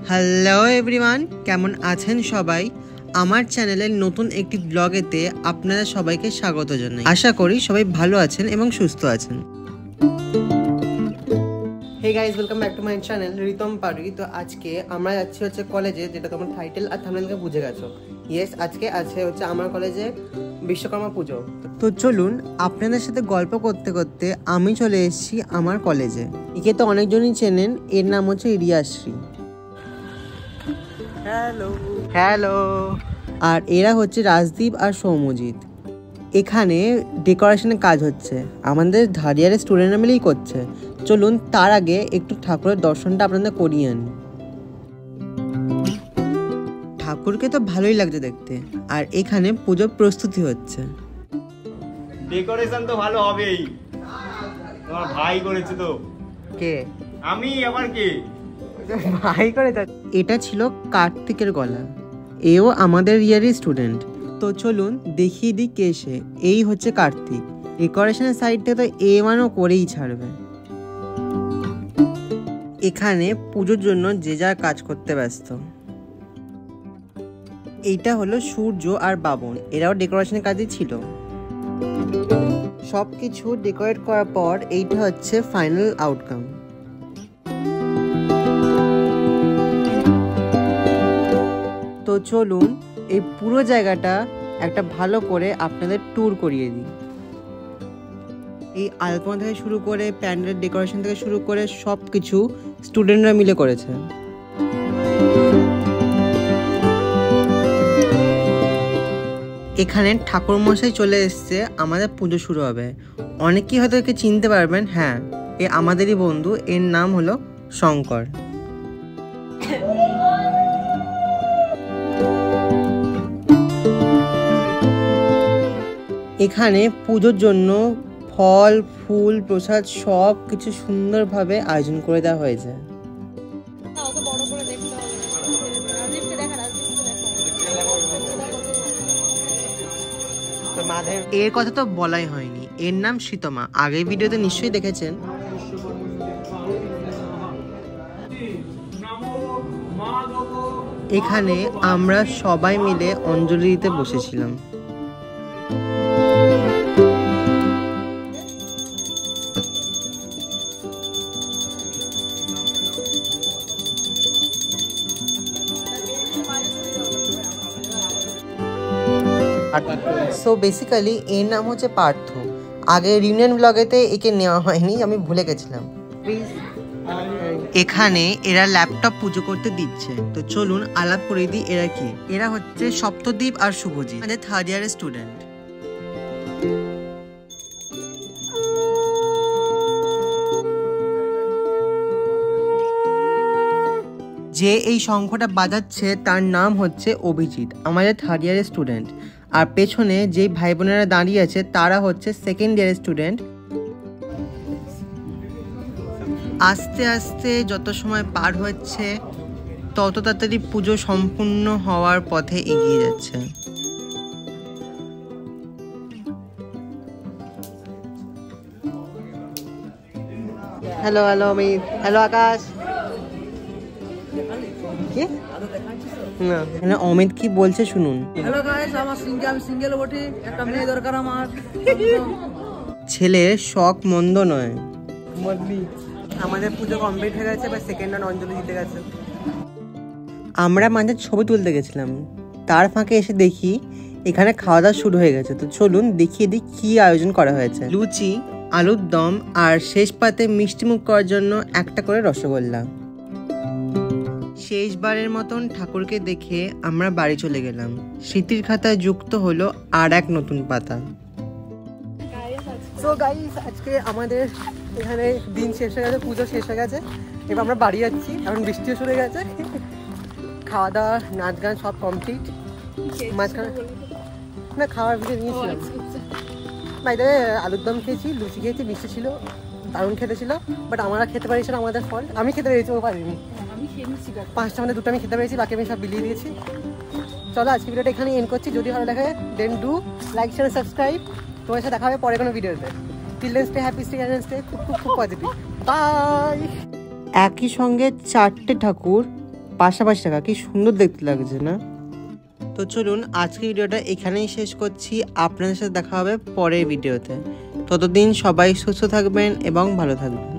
Hello everyone, কেমন আছেন সবাই? আমার চ্যানেলের নতুন একটি ব্লগেতে আপনারা সবাইকে স্বাগত জানাই। আশা করি সবাই ভালো আছেন এবং সুস্থ আছেন। Hey guys, welcome back to my channel Ritam Pari. তো আজকে আমরা যাচ্ছি হচ্ছে কলেজে, যেটা তোমার টাইটেল আর থাম্বনেল থেকে বুঝে গেছো। ইয়েস, আজকে আছে হচ্ছে আমার কলেজে বিশ্বকর্মা পুজো। তো চলুন আপনাদের সাথে গল্প করতে করতে আমি চলে এসেছি আমার কলেজে। একে তো অনেকজনই চেনেন, এর নাম হচ্ছে রিয়াশ্রী। Hello hello. আর এরা হচ্ছে রাজদীপ আর সৌম্যজিৎ। এখানে ডেকোরেশনের কাজ হচ্ছে, আমাদের ধারিয়ারের স্টুডেন্টরা মিলেই করছে। চলুন তার আগে একটু ঠাকুরের দর্শনটা আপনাদের করিয়ে আনি। ঠাকুরকে তো ভালোই লাগছে দেখতে, আর এখানে পুজোর প্রস্তুতি হচ্ছে। ডেকোরেশন তো ভালো হবেই, তোমার ভাই করেছে তো। কে? আমি আবার কে? ভাই করে। এটা ছিল কার্তিকের গলা, এও আমাদের ইয়ারই স্টুডেন্ট। তো চলুন দেখিয়ে দিই কে সে। এই হচ্ছে কার্তিক। ডেকোরেশনের সাইডটা তো এমানও করেই ছাড়বে। এখানে পুজোর জন্য যে যার কাজ করতে ব্যস্ত। এইটা হলো সূর্য আর বাবন, এরাও ডেকোরেশনের কাজই ছিল। সব কিছু ডেকোরেট করার পর এইটা হচ্ছে ফাইনাল আউটকাম। তো চলুন এই পুরো জায়গাটা একটা ভালো করে আপনাদের ট্যুর করিয়ে দিই। এই আলপনা থেকে শুরু করে প্যান্ডেল ডেকোরেশন থেকে শুরু করে সব কিছু স্টুডেন্টরা মিলে করেছে। এখানে ঠাকুর মশাই চলে এসছে, আমাদের পুজো শুরু হবে। অনেকেই হয়তো একে চিনতে পারবেন। হ্যাঁ, এ আমাদেরই বন্ধু, এর নাম হলো শঙ্কর। এখানে পুজোর জন্য ফল ফুল প্রসাদ সব কিছু সুন্দরভাবে আয়োজন করে দেওয়া হয়েছে। এর কথা তো বলাই হয়নি, এর নাম শীতমা, আগের ভিডিওতে নিশ্চয়ই দেখেছেন। এখানে আমরা সবাই মিলে অঞ্জলি দিতে বসেছিলাম। সো বেসিক্যালি এর নাম হচ্ছে পার্থ। আগে রিউনিয়ন ব্লগেতে একে নেওয়া হয়নি, আমি ভুলে গেছিলাম। এখানে এরা ল্যাপটপ পুজো করতে দিচ্ছে। তো চলুন আলাপ করে দিই এরা কি। এরা হচ্ছে সপ্তদ্বীপ আর শুভজিৎ, আমাদের থার্ড ইয়ারের স্টুডেন্ট। যে এই শঙ্খটা বাজাচ্ছে তার নাম হচ্ছে অভিজিৎ, আমাদের থার্ড ইয়ারের স্টুডেন্ট। আর পেছনে যেই ভাই বোনেরা দাঁড়িয়ে আছে তারা হচ্ছে সেকেন্ড ইয়ারের স্টুডেন্ট। আস্তে আস্তে যত সময় পার হচ্ছে তত তাড়াতাড়ি পুজো সম্পূর্ণ হওয়ার পথে এগিয়ে যাচ্ছে। হ্যালো হ্যালো অমিত, হ্যালো আকাশ। না, অমিত কি বলছে শুনুন। হ্যালো গাইস, আমার সিঙ্গেল বটে, একটা মেয়ে দরকার আমার। ছেলের শখ মন্দ নয়। আমাদের পুজো কমপ্লিট হয়ে গেছে, এবার সেকেন্ড রাউন্ড অঞ্জলি দিতে গেছে। আমরা মাঝে ছবি তুলতে গেছিলাম, তার ফাঁকে এসে দেখি এখানে খাওয়া দাওয়া শুরু হয়ে গেছে। তো চলুন দেখিয়ে দিই কি আয়োজন করা হয়েছে। লুচি, আলুর দম আর শেষ পাতে মিষ্টিমুখ করার জন্য একটা করে রসগোল্লা। শেষবারের মতন ঠাকুরকে দেখে আমরা বাড়ি চলে গেলাম। স্মৃতির খাতায় যুক্ত হলো আর এক নতুন পাতা। সো গাইস, আজকে আমাদের এখানে দিন শেষ হয়ে গেছে, পুজো শেষ হয়ে গেছে। এবার আমরা বাড়ি যাচ্ছি, এখন বৃষ্টিও শুরু হয়ে গেছে। খাওয়া দাওয়া নাচ গান সব কমপ্লিট। মাঝখানে না খাওয়ার ভিডিও নিয়েছিলাম, বাইরে আলুর দম খেয়েছি, লুচি খেয়েছি, মিষ্টি ছিল, দারুণ খেতে ছিল। বাট আমরা খেতে পারিনি, আমাদের ফল্ট। আমি খেতে পেরেছি, ও পারিনি। 5টা মানে 2টা আমি খেতে পেরেছি, বাকি আমি সব বিলিয়ে দিয়েছি। চলো আজকে ভিডিওটা এখানে এন্ড করছি। যদি ভালো লাগে then do like share subscribe. তোমার সাথে দেখা হবে পরে কোনো ভিডিওতে। Till then stay happy, stay healthy, stay খুব খুব খুব পজিটিভ। বাই। একই সঙ্গে 4টে ঠাকুর পাশাপাশি রাখা, কি সুন্দর দেখতে লাগছে না? তো চলুন আজকের ভিডিওটা এখানেই শেষ করছি। আপনাদের সাথে দেখা হবে পরের ভিডিওতে। ততদিন সবাই সুস্থ থাকবেন এবং ভালো থাকবেন।